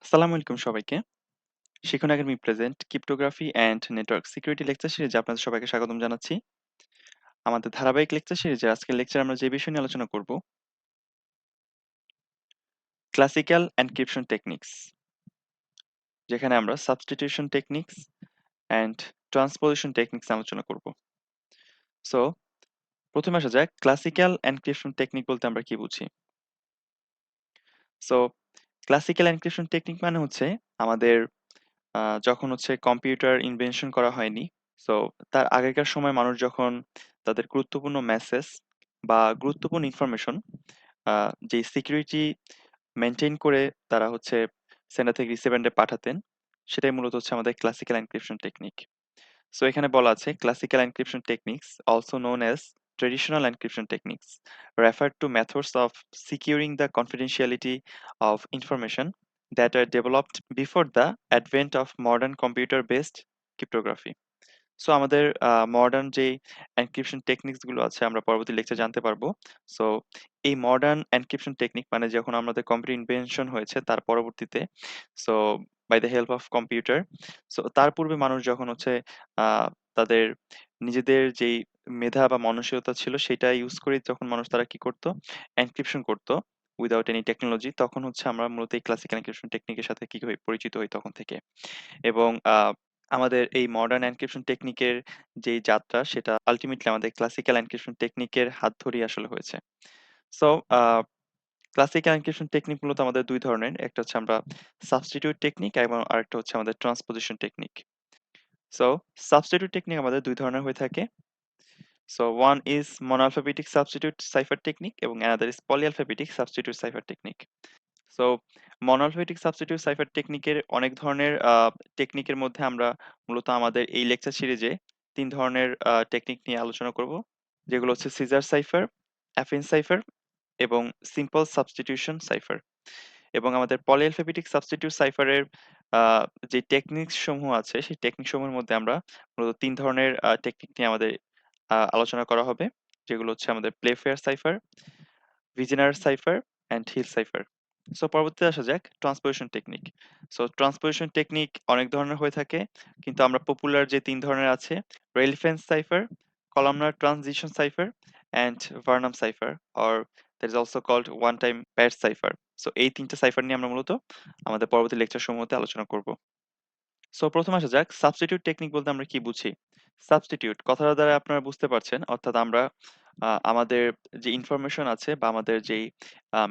আসসালামু আলাইকুম সবাইকে। শিখুন academy present cryptography and network security lecture সিরিজে আপনাদের সবাইকে স্বাগতম জানাচ্ছি। আমাদের ধারাবাহিক লেকচার সিরিজে আজকের লেকচারে আমরা যে বিষয় নিয়ে আলোচনা করব, ক্লাসিক্যাল এনক্রিপশন টেকনিক্স, যেখানে আমরা substitution techniques and transposition techniques আলোচনা করব। সো প্রথমে আসা যাক, ক্লাসিক্যাল এনক্রিপশন টেকনিক বলতে আমরা কি বুঝি? সো ক্লাসিক্যাল এনক্রিপশন টেকনিক মানে হচ্ছে আমাদের যখন হচ্ছে কম্পিউটার ইনভেনশন করা হয়নি, সো তার আগেকার সময় মানুষ যখন তাদের গুরুত্বপূর্ণ মেসেজ বা গুরুত্বপূর্ণ ইনফরমেশন যে সিকিউরিটি মেনটেন করে তারা হচ্ছে সেন্ডার থেকে রিসিভারে পাঠাতেন, সেটাই মূলত হচ্ছে আমাদের ক্লাসিক্যাল এনক্রিপশন টেকনিক। সো এখানে বলা আছে classical encryption techniques also known as traditional encryption techniques refer to methods of securing the confidentiality of information that are developed before the advent of modern computer based cryptography. So আমাদের modern যেই encryption techniques গুলো আছে আমরা পরবর্তী লেকচারে জানতে পারবো। So এই মডার্ন এনক্রিপশন টেকনিক মানে যখন আমাদের কম্পিউটার ইনভেনশন হয়েছে তার পরবর্তীতে, so by the help of computer, so তার পূর্বে মানুষ যখন হচ্ছে তাদের নিজেদের যেই মেধা বা মনস্বিতা ছিল সেটা ইউজ করে যখন মানুষ তারা কি করতো, এনক্রিপশন করতো উইদাউট এনি টেকনোলজি, তখন হচ্ছে আমরা মূলত এই ক্লাসিক্যাল এনক্রিপশন টেকনিকের সাথে কি হই পরিচিত হই তখন থেকে। এবং আমাদের এই মডার্ন এনক্রিপশন টেকনিকের যেই যাত্রা সেটা আল্টিমেটলি আমাদের ক্লাসিক্যাল এনক্রিপশন টেকনিকের হাত ধরেই আসলে হয়েছে। সো ক্লাসিক্যাল এনক্রিপশন টেকনিক মূলত আমাদের দুই ধরনের, একটা হচ্ছে আমরা সাবস্টিটিউট টেকনিক এবং আরেকটা হচ্ছে আমাদের transposition technique. So substitute technique আমাদের দুই ধরনের হয়ে থাকে। So one is monoalphabetic substitute cipher technique এবং another is polyalphabetic substitute cipher technique. So monoalphabetic substitute cipher টেকনিকের অনেক ধরনের টেকনিকের মধ্যে আমরা মূলত আমাদের এই লেকচার সিরিজে ৩ ধরনের টেকনিক নিয়ে আলোচনা করব। যেগুলো হচ্ছে সিজার সাইফার, অ্যাফিন সাইফার এবং সিম্পল সাবস্টিটিউশন সাইফার। এবং আমাদের পলিঅ্যালফাবেটিক সাবস্টিটিউট সাইফারের আ যে টেকনিকস সমূহ আছে সেই টেকনিক সমূহের মধ্যে আমরা মূলত ৩ ধরনের টেকনিক নিয়ে আমাদের আলোচনা করা হবে। যেগুলো হচ্ছে আমাদের Playfair cipher, Vigenere cipher and Hill cipher. So পরবর্তীতে আসা যাক transposition technique. So transposition technique অনেক ধরনের হয়ে থাকে, কিন্তু আমরা পপুলার যে ৩ ধরনের আছে, rail fence cipher, columnar transition cipher and Vernam cipher, or that is also called one time pad cipher. So এই ৩ টা সাইফার নিয়ে আমরা মূলত আমাদের পরবর্তী লেকচার সমূহতে আলোচনা করব। সো প্রথমে আসা যাক সাবস্টিটিউট টেকনিক বলতে আমরা কি বুঝি। সাবস্টিটিউট কথাটা দ্বারা আপনারা বুঝতে পারছেন, অর্থাৎ আমরা আমাদের যে ইনফরমেশন আছে বা আমাদের যেই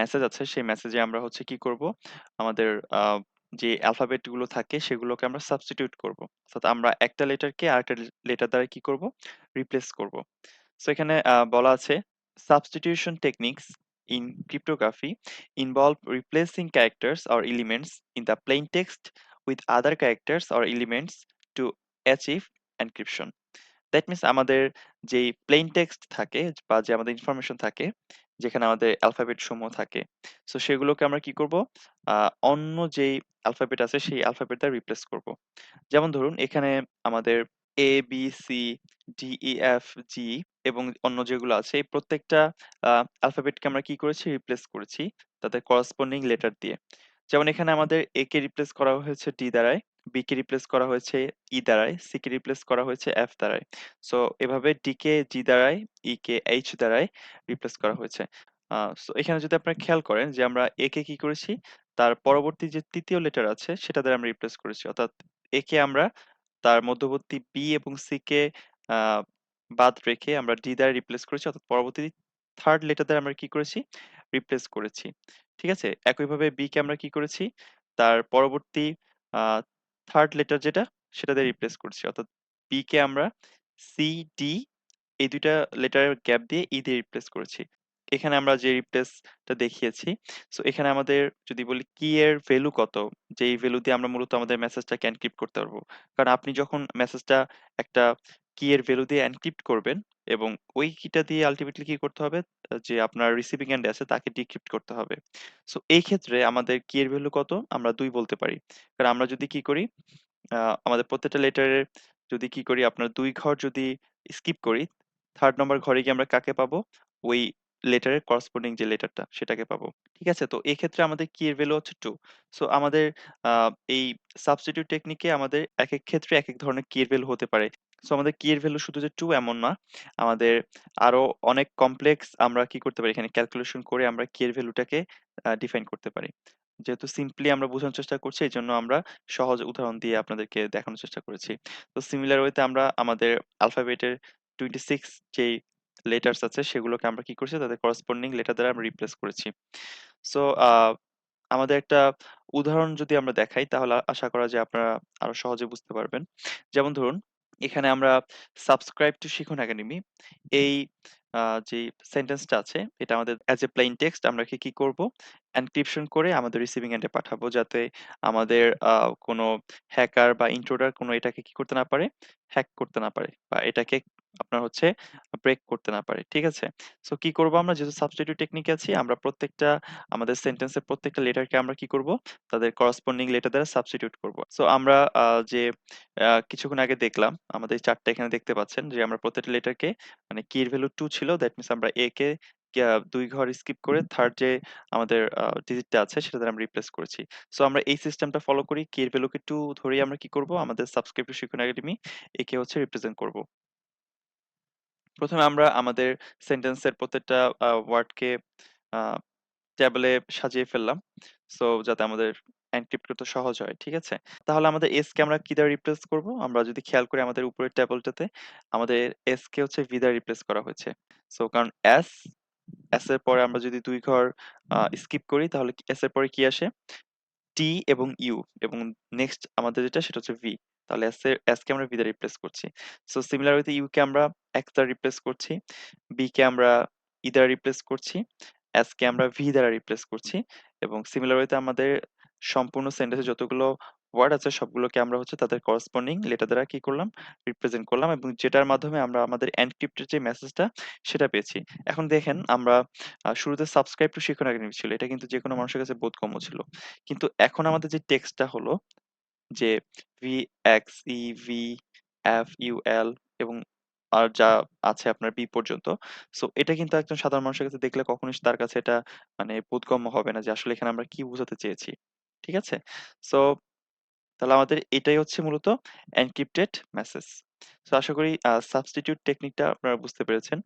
মেসেজ আছে সেই মেসেজে আমরা হচ্ছে কি করব, আমাদের যে অ্যালফাবেট গুলো থাকে সেগুলোকে আমরা সাবস্টিটিউট করব, অর্থাৎ আমরা একটা লেটারকে আরেকটা লেটার দ্বারা কি করব, রিপ্লেস করব। সো এখানে বলা আছে substitution techniques in cryptography involve replacing characters or elements in the plain text with other characters or elements to achieve encryption. That means আমাদের যেই প্লেইন টেক্সট থাকে বা যে আমাদের ইনফরমেশন থাকে, যেখানে আমাদের অ্যালফাবেট সমূহ থাকে, সো সেগুলোকে আমরা কি করব, অন্য যেই অ্যালফাবেট আছে সেই অ্যালফাবেট দ্বারা রিপ্লেস করব। যেমন ধরুন এখানে আমাদের A B C D E F G এবং অন্য যেগুলো আছে এই প্রত্যেকটা অ্যালফাবেটকে আমরা কি করেছি, রিপ্লেস করেছি তাদের করসপন্ডিং লেটার দিয়ে। যেমন এখানে আমাদের এ কে রিপ্লেস করা হয়েছে ডি দ্বারায়, বি কে রিপ্লেস করা হয়েছে ই দ্বারায়, সি কে রিপ্লেস করা হয়েছে এফ দ্বারায়। সো এভাবে ডি কে জি দ্বারায়, ই কে এইচ দ্বারায় রিপ্লেস করা হয়েছে। সো এখানে যদি আপনারা খেয়াল করেন যে আমরা এ কে কি করেছি, তার পরবর্তী যে তৃতীয় লেটার আছে সেটা দ্বারা আমরা রিপ্লেস করেছি। অর্থাৎ এ কে আমরা তার মধ্যবর্তী বি এবং সি কে আ বাদ রেখে আমরা ডি দ্বারা রিপ্লেস করেছি। অর্থাৎ পরবর্তী থার্ড লেটার দ্বারা আমরা কি করেছি, রিপ্লেস করেছি। ঠিক আছে? একইভাবে বি কে আমরা কি করেছি, তার পরবর্তী আ থার্ড লেটার যেটা সেটা দিয়ে রিপ্লেস করছি। অর্থাৎ বি কে আমরা সি, ডি এই ২ টা লেটারের গ্যাপ দিয়ে ই দিয়ে রিপ্লেস করেছি। এখানে আমরা যে রিপ্লেসটা দেখিয়েছি, সো এখানে আমাদের যদি বলি কি এর ভ্যালু কত, যেই ভ্যালু দিয়ে আমরা মূলত আমাদের মেসেজটাকে এনক্রিপ্ট করতে পারবো। কারণ আপনি যখন মেসেজটা একটা কি এর ভ্যালু দিয়ে এনক্রিপ্ট করবেন এবং ওই কিটা দিয়ে আল্টিমেটলি কি করতে হবে, যে আপনার রিসিভিং এন্ড এ আছে তাকে ডিক্রিপ্ট করতে হবে। সো এই ক্ষেত্রে আমাদের কি এর ভ্যালু কত? আমরা ২ বলতে পারি। কারণ আমরা যদি কি করি, আ আমাদের প্রত্যেকটা লেটারের যদি কি করি, আপনার ২ ঘর যদি স্কিপ করি, ৩rd নাম্বার ঘরে গিয়ে আমরা কাকে পাবো? ওই লেটারের করসপন্ডিং যে লেটারটা সেটাকে পাবো। ঠিক আছে? তো এক্ষেত্রে আমাদের কি এর ভ্যালু হচ্ছে 2। সো আমাদের আ এই সাবস্টিটিউট টেকনিকে আমাদের একেক ক্ষেত্রে একেক ধরনের কি এর ভ্যালু হতে পারে। সো আমাদের কি এর ভ্যালু শুধু যে 2 এমন না। আমাদের আরো অনেক কমপ্লেক্স আমরা কি করতে পারি এখানে ক্যালকুলেশন করে আমরা কি এর ভ্যালুটাকে ডিফাইন করতে পারি। যেহেতু সিম্পলি আমরা বোঝানোর চেষ্টা করছি এজন্য আমরা সহজ উদাহরণ দিয়ে আপনাদেরকে দেখানোর চেষ্টা করেছি। তো সিমিলার ওয়েতে আমরা আমাদের অ্যালফাবেটের 26 যেই লেটারস আছে সেগুলোকে আমরা কি করছি তাদের করসপন্ডিং লেটার দ্বারা আমরা রিপ্লেস করেছি। সো আমাদের একটা উদাহরণ যদি আমরা দেখাই তাহলে আশা করা যায় আপনারা আরো সহজে বুঝতে পারবেন। যেমন ধরুন এখানে আমরা সাবস্ক্রাইব টু শিখুন একাডেমি এই যে সেন্টেন্সটা আছে এটা আমাদের অ্যাজ এ প্লেইন টেক্সট আমরা কি করব এনক্রিপশন করে আমাদের রিসিভিং এন্ডে পাঠাবো যাতে আমাদের কোনো হ্যাকার বা ইন্ট্রুডার কোনো এটাকে কি করতে না পারে হ্যাক করতে না পারে বা এটাকে আপনার হচ্ছে ব্রেক করতে না পারে। ঠিক আছে? সো কি করব আমরা যেহেতু সাবস্টিটিউট টেকনিকে আছি আমরা প্রত্যেকটা আমাদের সেন্টেন্সের প্রত্যেকটা লেটারকে আমরা কি করব তাদের করসপন্ডিং লেটার দ্বারা সাবস্টিটিউট করব। সো আমরা যে কিছুক্ষণ আগে দেখলাম আমাদের চার্টটা এখানে দেখতে পাচ্ছেন যে আমরা প্রত্যেকটা লেটারকে মানে কি এর ভ্যালু 2 ছিল দ্যাট মিনস আমরা এ কে ২ ঘর স্কিপ করে থার্ড যে আমাদের ডিজিটটা আছে সেটা দ্বারা আমরা রিপ্লেস করেছি। সো আমরা এই সিস্টেমটা ফলো করি কি এর ভ্যালুকে 2 ধরেই আমরা কি করব আমাদের সাবস্ক্রাইব টু শিখুন একাডেমি একে হচ্ছে রিপ্রেজেন্ট করব। ১ম এ আমরা আমাদের সেন্টেন্সের প্রত্যেকটা ওয়ার্ডকে আ ট্যাবলে সাজিয়ে ফেললাম। সো যাতে আমাদের এনক্রিপ্ট করতে সহজ হয়। ঠিক আছে? তাহলে আমাদের S কে আমরা কি দ্বারা রিপ্লেস করব? আমরা যদি খেয়াল করি আমাদের উপরের টেবলটাতে আমাদের S কে হচ্ছে V দ্বারা রিপ্লেস করা হয়েছে। সো কারণ S, S এর পরে আমরা যদি ২ ঘর স্কিপ করি তাহলে S এর পরে কি আসে? টি এবং ইউ এবং নেক্সট আমাদের যেটা সেটা হচ্ছে ভি। তাহলে এস কে আমরা ভি দ্বারা রিপ্লেস করছি। সো সিমিলার ওয়েতে ইউ কে আমরা এক্স দ্বারা রিপ্লেস করছি। বি কে আমরা ই দ্বারা রিপ্লেস করছি। এস কে আমরা ভি দ্বারা রিপ্লেস করছি এবং সিমিলার ওয়েতে আমাদের সম্পূর্ণ সেন্টেন্সে যতগুলো ওয়ার্ড আছে সবগুলোকে আমরা হচ্ছে তাদের করসপন্ডিং লেটার দ্বারা কি করলাম রিপ্রেজেন্ট করলাম এবং যেটার মাধ্যমে আমরা আমাদের এনক্রিপ্টেড যে মেসেজটা সেটা পেয়েছি। এখন দেখেন আমরা শুরুতে সাবস্ক্রাইব টু শিখন একাডেমি ছিল। এটা কিন্তু যেকোনো মানুষের কাছে বোধগম্য ছিল। কিন্তু এখন আমাদের যে টেক্সটটা হলো যে VXEVFUL এবং আর যা আছে আপনার বি পর্যন্ত। সো এটা কিন্তু একজন সাধারণ মানুষের কাছে দেখলে কখনোই তার কাছে এটা মানে বোধগম্য হবে না যে আসলে এখানে আমরা কি বোঝাতে চেয়েছি। ঠিক আছে? সো তাহলে আমাদের এটাই হচ্ছে মূলত এনক্রিপ্টেড মেসেজ। সো আশা করি সাবস্টিটিউট টেকনিকটা আপনারা বুঝতে পেরেছেন।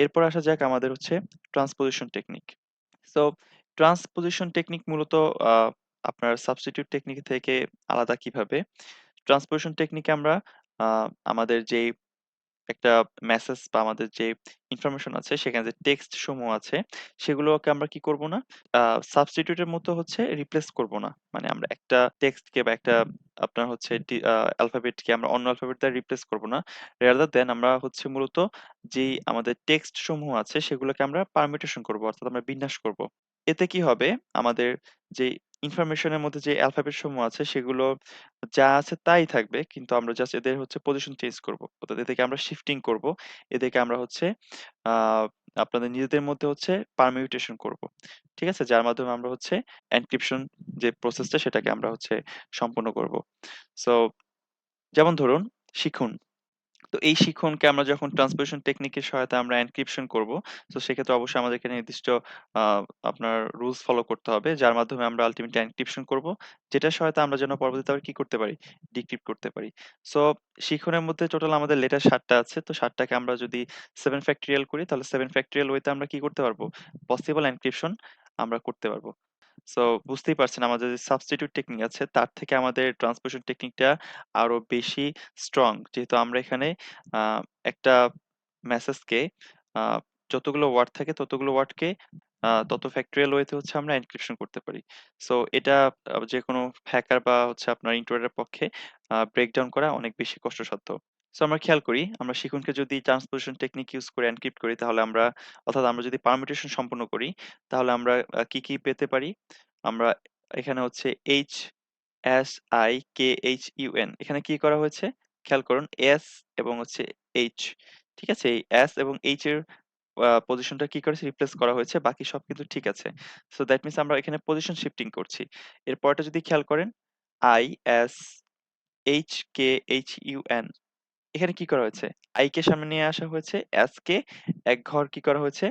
এরপর আসা যাক আমাদের হচ্ছে transposition technique. So transposition technique মূলত আ আপনার সাবস্টিটিউট টেকনিক থেকে আলাদা কিভাবে? ট্রান্সপোজিশন টেকনিকে আমরা আ আমাদের যেই একটা মেসেজ বা আমাদের যে ইনফরমেশন আছে সেখানে যে টেক্সট সমূহ আছে সেগুলোকে আমরা কি করব না সাবস্টিটিউট এর মতো হচ্ছে রিপ্লেস করব না। মানে আমরা একটা টেক্সটকে বা একটা আপনার হচ্ছে অ্যালফাবেটকে আমরা অন্য অ্যালফাবেট দ্বারা রিপ্লেস করব না। রাদার দ্যান আমরা হচ্ছে মূলত যেই আমাদের টেক্সট সমূহ আছে সেগুলোকে আমরা পারমিউটেশন করব অর্থাৎ আমরা বিন্যাস করব। এতে কি হবে? আমাদের যে ইনফরমেশন এর মধ্যে যে অ্যালফাবেট সমূহ আছে সেগুলো যা আছে তাই থাকবে। কিন্তু আমরা জাস্ট এদের হচ্ছে পজিশন চেঞ্জ করব। অর্থাৎ এদেরকে আমরা শিফটিং করব। এদেরকে আমরা হচ্ছে আ আপনাদের নিজেদের মধ্যে হচ্ছে পারমিউটেশন করব। ঠিক আছে? যার মাধ্যমে আমরা হচ্ছে এনক্রিপশন যে প্রসেসটা সেটাকে আমরা হচ্ছে সম্পন্ন করব। সো যেমন ধরুন শিখুন। তো এই শিখনকে আমরা যখন ট্রান্সপোজিশন টেকনিকের সহায়তায় আমরা এনক্রিপশন করব, তো সেক্ষেত্রে অবশ্যই আমাদেরকে নির্দিষ্ট আ আপনার রুলস ফলো করতে হবে। যার মাধ্যমে আমরা আল্টিমেটলি এনক্রিপশন করব। যেটার সহায়তায় আমরা যেন পরবর্তীতে আবার কি করতে পারি? ডিক্রিপ্ট করতে পারি। সো শিখনের মধ্যে টোটাল আমাদের লেটার ৭ টা আছে। তো ৭ টাকে আমরা যদি 7 ফ্যাক্টোরিয়াল করি তাহলে 7 ফ্যাক্টোরিয়াল ওয়েতে আমরা কি করতে পারবো? পসিবল এনক্রিপশন আমরা করতে পারবো। সো বুঝতেই পারছেন আমাদের যে সাবস্টিটিউট টেকনিক আছে তার থেকে আমাদের ট্রান্সপোজিশন টেকনিকটা আরো বেশি স্ট্রং। যেহেতু আমরা এখানে আ একটা মেসেজকে আ যতগুলো ওয়ার্ড থাকে ততগুলো ওয়ার্ডকে তত ফ্যাক্টোরিয়াল ওয়েতে হচ্ছে আমরা এনক্রিপশন করতে পারি। সো এটা যেকোনো হ্যাকার বা হচ্ছে আপনার ইন্ট্রোডার এর পক্ষে ব্রেকডাউন করা অনেক বেশি কষ্টসাধ্য। সো আমরা খেয়াল করি আমরা শিখুনকে যদি ট্রান্সপোজিশন টেকনিক ইউজ করে এনক্রিপ্ট করি তাহলে আমরা অর্থাৎ আমরা যদি পারমিউটেশন সম্পন্ন করি তাহলে আমরা কি পেতে পারি? আমরা এখানে হচ্ছে HSIKHUN এখানে কি করা হয়েছে? খেয়াল করুন S এবং হচ্ছে H ঠিক আছে? এই S এবং H এর পজিশনটা কি করেছে? রিপ্লেস করা হয়েছে। বাকি সব কিন্তু ঠিক আছে। সো দ্যাট মিনস আমরা এখানে পজিশন শিফটিং করছি। এর পরেরটা যদি খেয়াল করেন ISHKHUN এখানে কি করা হয়েছে? I কে সামনে নিয়ে আসা হয়েছে, S কে এক ঘর কি করা হয়েছে?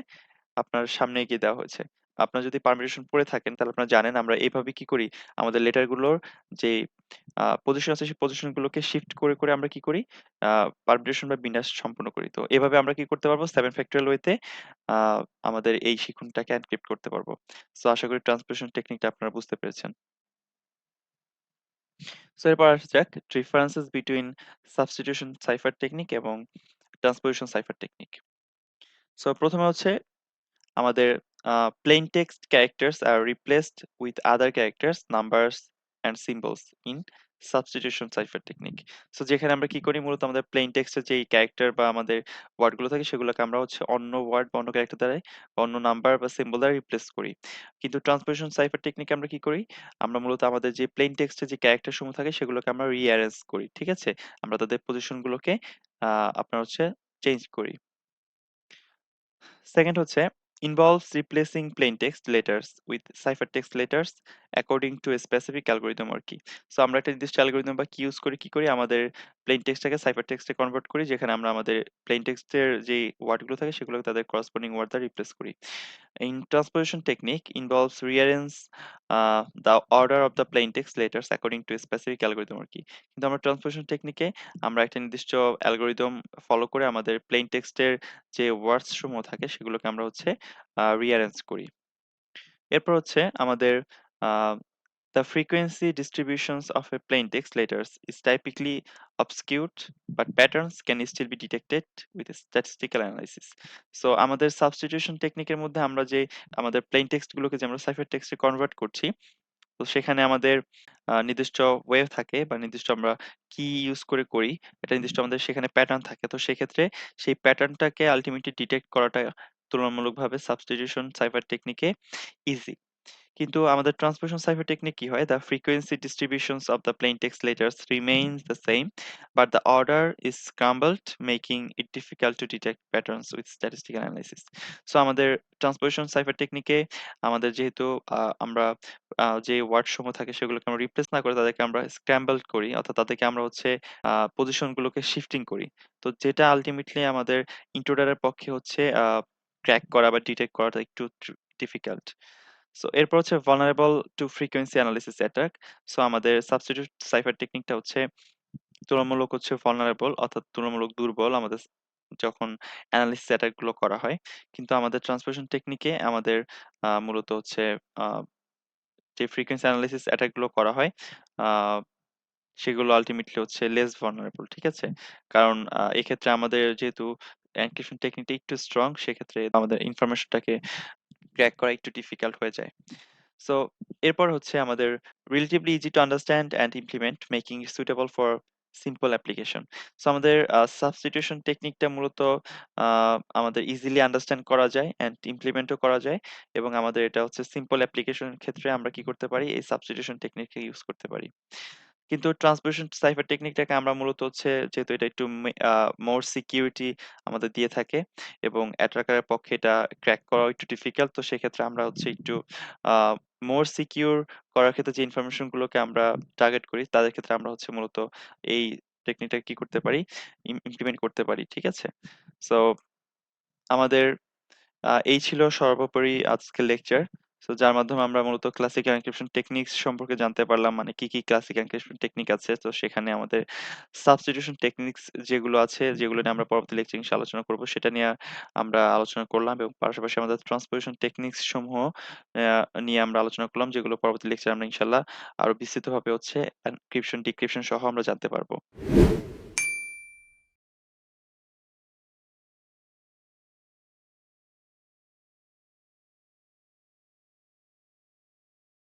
আপনার সামনে এগিয়ে দেওয়া হয়েছে। আপনার যদি পারমিটেশন পড়ে থাকেন তাহলে আপনারা জানেন আমরা এভাবে কি করি, আমাদের লেটারগুলোর যে পজিশন আছে সেই পজিশন গুলোকে শিফট করে আমরা কি করি, পারমিটেশন বা বিন্যাস সম্পন্ন করি। তো এভাবে আমরা কি করতে পারবো 7 ফ্যাক্টরিয়াল ওয়েতে আ আমাদের এই শিখুনটাকে এনক্রিপ্ট করতে পারবো। সো আশা করি ট্রান্সপোজিশন টেকনিকটা আপনারা বুঝতে পেরেছেন। সো এরপর আসা যাক differences between substitution cipher technique এবং ট্রান্সপোজিশন সাইফার টেকনিক। সো ১ম এ হচ্ছে আমাদের plain text characters are replaced with other characters, numbers and symbols in substitution cipher technique. So যেখানে আমরা কি করি মূলত আমাদের plain text এর যেই ক্যারেক্টার বা আমাদের ওয়ার্ড গুলো থাকে সেগুলোকে আমরা হচ্ছে অন্য ওয়ার্ড বা অন্য ক্যারেক্টার দ্বারা বা অন্য নাম্বার বা সিম্বল দ্বারা রিপ্লেস করি। কিন্তু ট্রান্সপোজিশন সাইফার টেকনিকে আমরা কি করি? আমরা মূলত আমাদের যে plain text এর যে ক্যারেক্টার সমূহ থাকে সেগুলোকে আমরা রিঅ্যারেঞ্জ করি। ঠিক আছে? আমরা তাদের পজিশন গুলোকে আপনার হচ্ছে চেঞ্জ করি। সেকেন্ড হচ্ছে involves replacing plain text letters with ciphertext letters according to a specific algorithm or key. So আমরা একটা নির্দিষ্ট অ্যালগরিদম বা কি ইউজ করি কি করি আমাদের প্লেন টেক্সটটাকে সাইফার টেক্সটে কনভার্ট করি যেখানে আমরা আমাদের প্লেন টেক্সটের যে ওয়ার্ডগুলো থাকে সেগুলোকে তাদের করসপন্ডিং ওয়ার্ড দ্বারা রিপ্লেস করি। In transposition technique involves rearrange the order of the plain text letters according to a specific algorithm or key. কিন্তু আমরা ট্রান্সপোজিশন টেকনিকে আমরা একটা নির্দিষ্ট অ্যালগরিদম ফলো করে আমাদের প্লেন টেক্সটের যে ওয়ার্ডস সমূহ থাকে সেগুলোকে আমরা হচ্ছে রিঅ্যারেঞ্জ করি। এরপর হচ্ছে আমাদের আ the frequency distributions of a plain text letters is typically obscured, but patterns can still be detected with a statistical analysis. So আমাদের সাবস্টিটিউশন টেকনিকের মধ্যে আমরা যে আমাদের প্লেন টেক্সট গুলোকে যে আমরা সাইফার টেক্সটে কনভার্ট করছি, তো সেখানে আমাদের নির্দিষ্ট ওয়ে থাকে বা নির্দিষ্ট আমরা কি ইউজ করি, একটা নির্দিষ্ট আমাদের সেখানে প্যাটার্ন থাকে। তো সেক্ষেত্রে সেই প্যাটার্নটাকে আল্টিমেটলি ডিটেক্ট করাটা তুলনামূলকভাবে সাবস্টিটিউশন সাইফার টেকনিকে ইজি। কিন্তু আমাদের ট্রান্সপোজিশন সাইফার টেকনিক কি হয়? The frequency distributions of the plain text letters remains the same, but the order is scrambled, making it difficult to detect patterns with statistical analysis. So আমাদের transposition cipher টেকনিকে আমাদের যেহেতু আমরা যে word সমূহ থাকে সেগুলোকে আমরা রিপ্লেস না করে তাদেরকে আমরা স্ক্র্যাম্বল করি। অর্থাৎ তাদেরকে আমরা হচ্ছে পজিশন গুলোকে শিফটিং করি। তো যেটা আল্টিমেটলি আমাদের ইন্ট্রোডারের পক্ষে হচ্ছে ক্র্যাক করা বা ডিটেক্ট করাটা একটু ডিফিকাল্ট। সো এরপর হচ্ছে vulnerable to frequency analysis attack. So আমাদের সাবস্টিটিউট সাইফার টেকনিকটা হচ্ছে তুলনামূলক হচ্ছে vulnerable অর্থাৎ তুলনামূলক দুর্বল আমাদের যখন অ্যানালিসিস অ্যাটাক গুলো করা হয়। কিন্তু আমাদের ট্রান্সপোজিশন টেকনিকে আমাদের মূলত হচ্ছে আ যে ফ্রিকোয়েন্সি অ্যানালিসিস অ্যাটাক গুলো করা হয় আ সেগুলো আল্টিমেটলি হচ্ছে লেস vulnerable ঠিক আছে? কারণ এক্ষেত্রে আমাদের যেহেতু এনক্রিপশন টেকনিকটা একটু স্ট্রং সেক্ষেত্রে আমাদের ইনফরমেশনটাকে ক্র্যাক করা একটু ডিফিকাল্ট হয়ে যায়। সো এরপর হচ্ছে আমাদের relatively easy to understand and implement, making it suitable for simple application. So আমাদের সাবস্টিটিউশন টেকনিকটা মূলত আমাদের ইজিলি আন্ডারস্ট্যান্ড করা যায় অ্যান্ড ইমপ্লিমেন্টও করা যায় এবং আমাদের এটা হচ্ছে সিম্পল অ্যাপ্লিকেশনের ক্ষেত্রে আমরা কি করতে পারি এই সাবস্টিটিউশন টেকনিককে ইউজ করতে পারি। কিন্তু ট্রান্সপোজিশন সাইফার টেকনিকটাকে আমরা মূলত হচ্ছে যেহেতু এটা একটু মোর সিকিউরিটি আমাদের দিয়ে থাকে এবং অ্যাটাকারের পক্ষে এটা ক্র্যাক করা একটু ডিফিকাল্ট। তো সেক্ষেত্রে আমরা হচ্ছে একটু আ মোর সিকিউর করার ক্ষেত্রে যে ইনফরমেশন গুলোকে আমরা টার্গেট করি তাদের ক্ষেত্রে আমরা হচ্ছে মূলত এই টেকনিকটা কি করতে পারি? ইমপ্লিমেন্ট করতে পারি। ঠিক আছে? সো আমাদের এই ছিল সর্বোপরি আজকের লেকচার। সো যার মাধ্যমে আমরা মূলত ক্লাসিক্যাল এনক্রিপশন টেকনিকস সম্পর্কে জানতে পারলাম। মানে কি ক্লাসিক এনক্রিপশন টেকনিক আছে। তো সেখানে আমাদের সাবস্টিটিউশন টেকনিকস যেগুলো আছে, যেগুলো নিয়ে আমরা পরবর্তী লেকচারে ইনশাআল্লাহ আলোচনা করব, সেটা নিয়ে আমরা আলোচনা করলাম এবং পাশাপাশি আমাদের ট্রান্সপোজিশন টেকনিকস সমূহ নিয়ে আমরা আলোচনা করলাম, যেগুলো পরবর্তী লেকচারে আমরা ইনশাআল্লাহ আরো বিস্তৃতভাবে হচ্ছে এনক্রিপশন, ডিক্রিপশন সহ আমরা জানতে পারব।